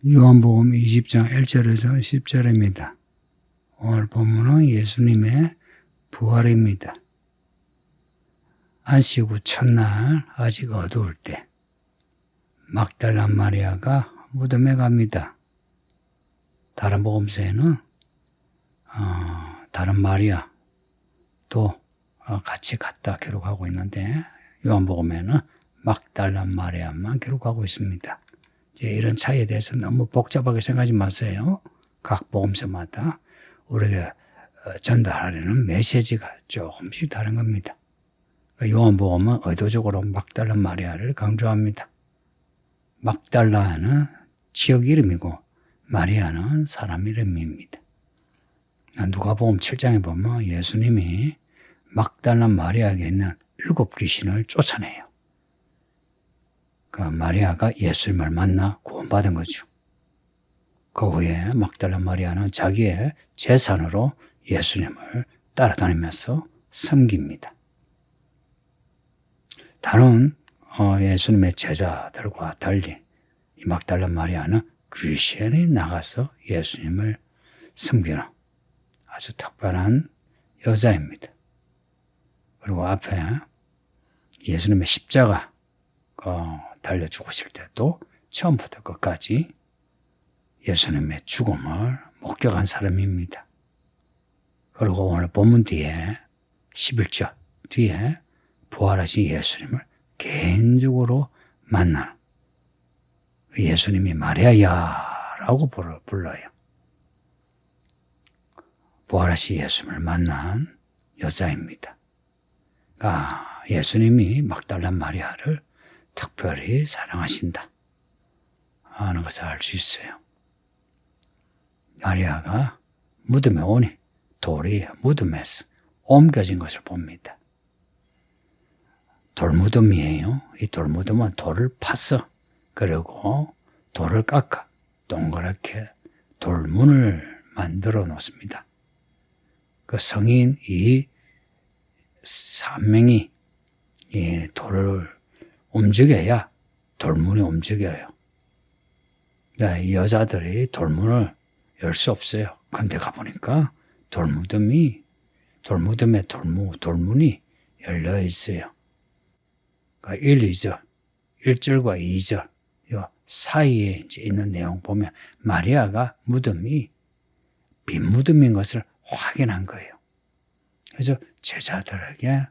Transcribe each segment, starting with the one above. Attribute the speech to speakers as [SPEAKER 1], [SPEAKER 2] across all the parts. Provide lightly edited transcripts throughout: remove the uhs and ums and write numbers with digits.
[SPEAKER 1] 요한복음 20장 1절에서 10절입니다. 오늘 본문은 예수님의 부활입니다. 안식 후 첫날 아직 어두울 때 막달라 마리아가 무덤에 갑니다. 다른 복음서에는 다른 마리아 또 같이 갔다 기록하고 있는데 요한복음에는 막달라 마리아만 기록하고 있습니다. 이런 차이에 대해서 너무 복잡하게 생각하지 마세요. 각 복음서마다 우리가 전달하려는 메시지가 조금씩 다른 겁니다. 요한복음은 의도적으로 막달라 마리아를 강조합니다. 막달라는 지역 이름이고 마리아는 사람 이름입니다. 누가복음 7장에 보면 예수님이 막달라 마리아에게 있는 7 귀신을 쫓아내요. 그 마리아가 예수님을 만나 구원받은 거죠. 그 후에 막달라 마리아는 자기의 재산으로 예수님을 따라다니면서 섬깁니다. 다른 예수님의 제자들과 달리 이 막달라 마리아는 귀신이 나가서 예수님을 섬기는 아주 특별한 여자입니다. 그리고 앞에 예수님의 십자가 달려 죽으실 때도 처음부터 끝까지 예수님의 죽음을 목격한 사람입니다. 그리고 오늘 본문 뒤에 11절 뒤에 부활하신 예수님을 개인적으로 만나는 예수님이 마리아야라고 불러요. 부활하신 예수님을 만난 여자입니다. 예수님이 막달라 마리아를 특별히 사랑하신다 하는 것을 알 수 있어요. 마리아가 무덤에 오니 돌이 무덤에서 옮겨진 것을 봅니다. 돌무덤이에요. 이 돌무덤은 돌을 파서 그리고 돌을 깎아 동그랗게 돌문을 만들어 놓습니다. 그 성인 이 3명이 이 돌을 움직여야 돌문이 움직여요. 이 여자들이 돌문을 열 수 없어요. 근데 가보니까 돌무덤에 돌문이 열려 있어요. 그러니까 1, 2절, 1절과 2절 요 사이에 이제 있는 내용 보면 마리아가 무덤이 빈 무덤인 것을 확인한 거예요. 그래서 제자들에게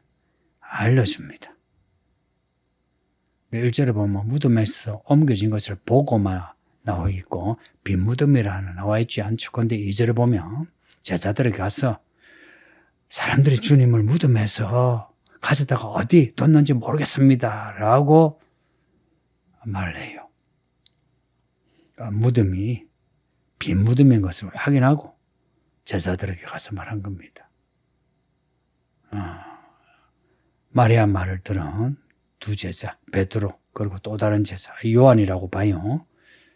[SPEAKER 1] 알려줍니다. 1절에 보면 무덤에서 옮겨진 것을 보고만 나와 있고 빈 무덤이라는 나와 있지 않죠. 그런데 2절에 보면 제자들에게 가서 사람들이 주님을 무덤에서 가져다가 어디 뒀는지 모르겠습니다 라고 말을 해요. 무덤이 빈 무덤인 것을 확인하고 제자들에게 가서 말한 겁니다. 마리아 말을 들은 두 제자, 베드로 그리고 또 다른 제자, 요한이라고 봐요.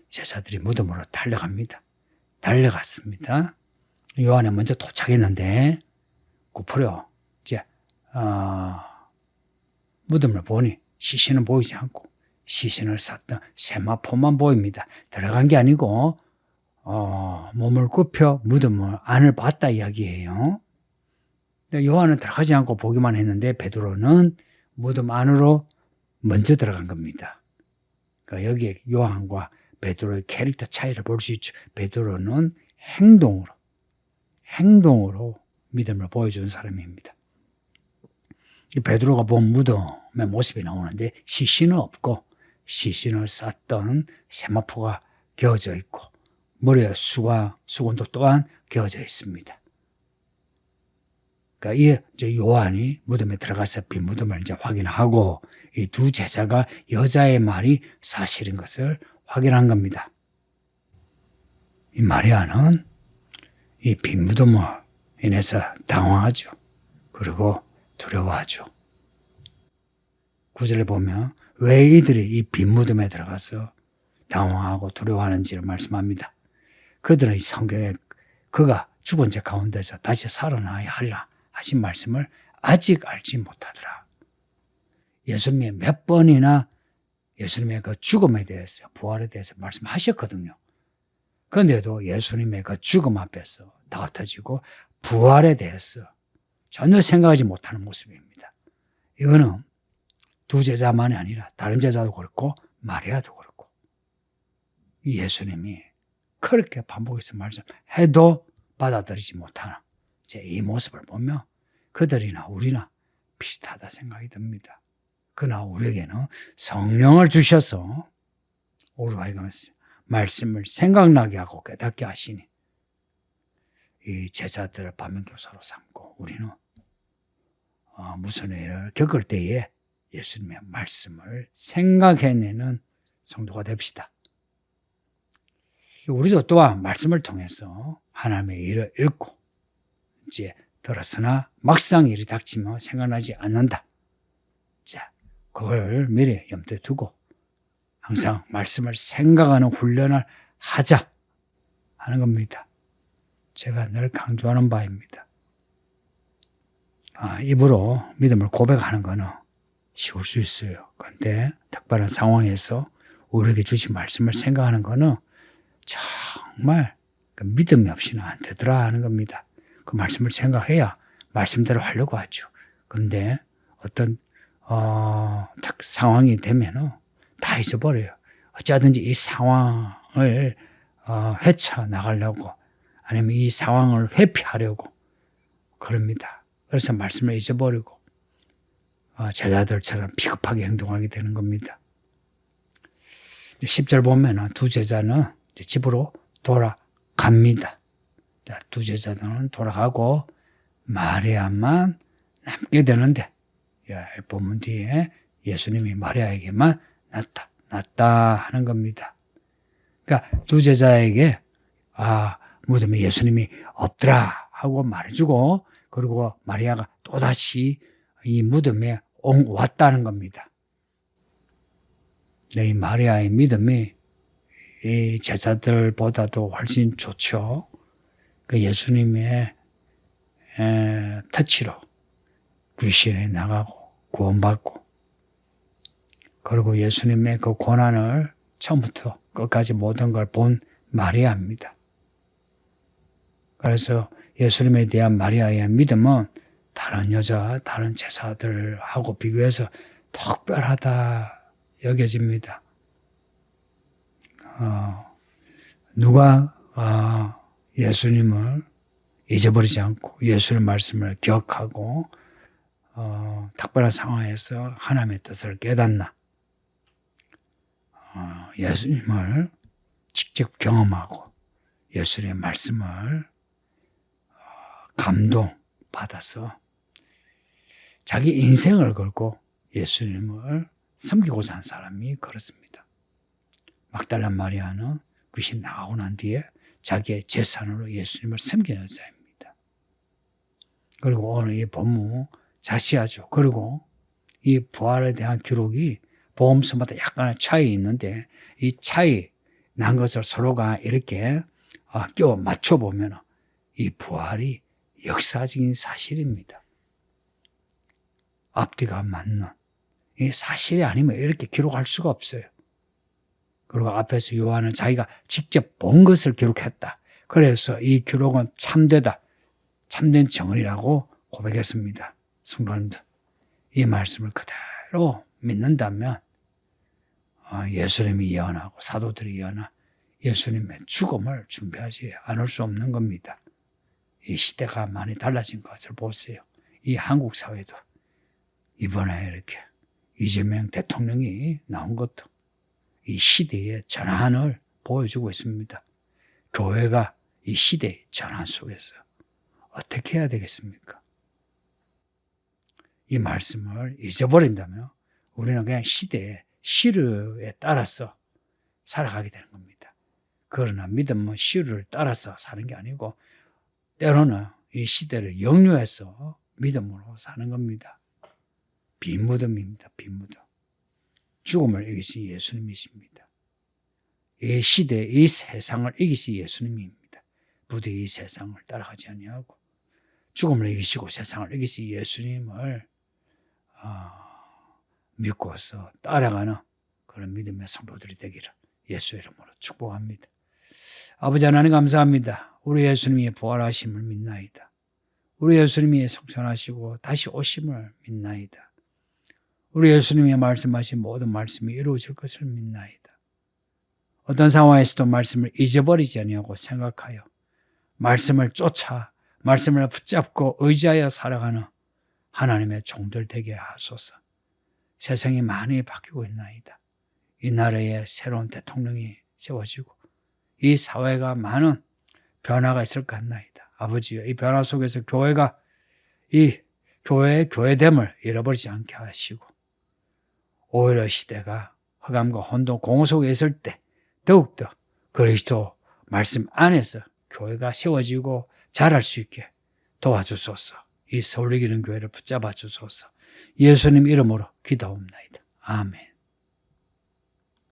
[SPEAKER 1] 제자들이 무덤으로 달려갔습니다. 요한이 먼저 도착했는데 구부려 이제 무덤을 보니 시신은 보이지 않고 시신을 쌌던 세마포만 보입니다. 들어간 게 아니고 몸을 굽혀 무덤 안을 봤다 이야기예요. 요한은 들어가지 않고 보기만 했는데 베드로는 무덤 안으로 먼저 들어간 겁니다. 그러니까 여기에 요한과 베드로의 캐릭터 차이를 볼 수 있죠. 베드로는 행동으로 믿음을 보여주는 사람입니다. 베드로가 본 무덤의 모습이 나오는데 시신은 없고 시신을 쌌던 세마포가 개어져 있고 머리에 수건도 또한 개어져 있습니다. 그러니까 이제 요한이 무덤에 들어가서 빈 무덤을 이제 확인하고 이 두 제자가 여자의 말이 사실인 것을 확인한 겁니다. 이 마리아는 이 빈 무덤을 인해서 당황하죠. 그리고 두려워하죠. 9절에 보면 왜 이들이 이 빈 무덤에 들어가서 당황하고 두려워하는지를 말씀합니다. 그들은 성경에 그가 죽은 자 가운데서 다시 살아나야 하리라 하신 말씀을 아직 알지 못하더라. 예수님이 몇 번이나 예수님의 그 죽음에 대해서 부활에 대해서 말씀하셨거든요. 그런데도 예수님의 그 죽음 앞에서 다 흩어지고 부활에 대해서 전혀 생각하지 못하는 모습입니다. 이거는 두 제자만이 아니라 다른 제자도 그렇고 마리아도 그렇고 예수님이 그렇게 반복해서 말씀해도 받아들이지 못하는 이 모습을 보며 그들이나 우리나 비슷하다 생각이 듭니다. 그러나 우리에게는 성령을 주셔서 우리가 이거 말씀을 생각나게 하고 깨닫게 하시니 이 제자들을 반면교사로 삼고 우리는 무슨 일을 겪을 때에 예수님의 말씀을 생각해내는 성도가 됩시다. 우리도 또한 말씀을 통해서 하나님의 일을 읽고 이제 들었으나 막상 일이 닥치면 생각나지 않는다. 자, 그걸 미리 염두에 두고 항상 말씀을 생각하는 훈련을 하자 하는 겁니다. 제가 늘 강조하는 바입니다. 입으로 믿음을 고백하는 것은 쉬울 수 있어요. 그런데 특별한 상황에서 우리에게 주신 말씀을 생각하는 것은 정말 믿음이 없이는 안 되더라 하는 겁니다. 그 말씀을 생각해야 말씀대로 하려고 하죠. 그런데 어떤 상황이 되면은 다 잊어버려요. 어쩌든지 이 상황을 헤쳐나가려고 아니면 이 상황을 회피하려고 그럽니다. 그래서 말씀을 잊어버리고 제자들처럼 비겁하게 행동하게 되는 겁니다. 10절 보면은 두 제자는 집으로 돌아갑니다. 두 제자들은 돌아가고 마리아만 남게 되는데 본문 뒤에 예수님이 마리아에게만 나타났다 하는 겁니다. 그러니까 두 제자에게 무덤에 예수님이 없더라 하고 말해주고 그리고 마리아가 또다시 이 무덤에 왔다는 겁니다. 이 마리아의 믿음이 이 제자들보다도 훨씬 좋죠. 그 예수님의 터치로 귀신이 나가고 구원받고 그리고 예수님의 그 고난을 처음부터 끝까지 모든 걸 본 마리아입니다. 그래서 예수님에 대한 마리아의 믿음은 다른 여자, 다른 제자들하고 비교해서 특별하다 여겨집니다. 누가 예수님을 잊어버리지 않고 예수의 말씀을 기억하고 특별한 상황에서 하나님의 뜻을 깨닫나 예수님을 직접 경험하고 예수님의 말씀을 감동받아서 자기 인생을 걸고 예수님을 섬기고자 한 사람이 그렇습니다. 막달라 마리아는 귀신 나오고 난 뒤에 자기의 재산으로 예수님을 섬기는 여자입니다. 그리고 오늘 이 본문 자세하죠. 그리고 이 부활에 대한 기록이 복음서마다 약간의 차이 있는데 이 차이 난 것을 서로가 이렇게 끼워 맞춰보면 이 부활이 역사적인 사실입니다. 앞뒤가 맞는 이 사실이 아니면 이렇게 기록할 수가 없어요. 그리고 앞에서 요한은 자기가 직접 본 것을 기록했다. 그래서 이 기록은 참되다. 참된 정언이라고 고백했습니다. 성도님들, 이 말씀을 그대로 믿는다면 예수님이 예언하고 사도들이 예언한 예수님의 죽음을 준비하지 않을 수 없는 겁니다. 이 시대가 많이 달라진 것을 보세요. 이 한국 사회도 이번에 이렇게 이재명 대통령이 나온 것도 이 시대의 전환을 보여주고 있습니다. 교회가 이 시대의 전환 속에서 어떻게 해야 되겠습니까? 이 말씀을 잊어버린다면 우리는 그냥 시대의 시류에 따라서 살아가게 되는 겁니다. 그러나 믿음은 시류를 따라서 사는 게 아니고 때로는 이 시대를 역류해서 믿음으로 사는 겁니다. 빈무덤입니다. 빈무덤. 죽음을 이기신 예수님이십니다. 이 시대, 이 세상을 이기신 예수님입니다. 부디 이 세상을 따라가지 아니하고 죽음을 이기시고 세상을 이기신 예수님을 믿고서 따라가는 그런 믿음의 성도들이 되기를 예수 이름으로 축복합니다. 아버지 하나님 감사합니다. 우리 예수님이 부활하심을 믿나이다. 우리 예수님이 성천하시고 다시 오심을 믿나이다. 우리 예수님이 말씀하신 모든 말씀이 이루어질 것을 믿나이다. 어떤 상황에서도 말씀을 잊어버리지 아니하고 생각하여 말씀을 쫓아 말씀을 붙잡고 의지하여 살아가는 하나님의 종들 되게 하소서. 세상이 많이 바뀌고 있나이다. 이 나라에 새로운 대통령이 세워지고 이 사회가 많은 변화가 있을 것 같나이다. 아버지여, 이 변화 속에서 교회가 이 교회의 교회됨을 잃어버리지 않게 하시고 오히려 시대가 흑암과 혼돈 공허 속에 있을 때 더욱더 그리스도 말씀 안에서 교회가 세워지고 자랄 수 있게 도와주소서. 이 서울의 기름 교회를 붙잡아 주소서. 예수님 이름으로 기도합니다. 아멘.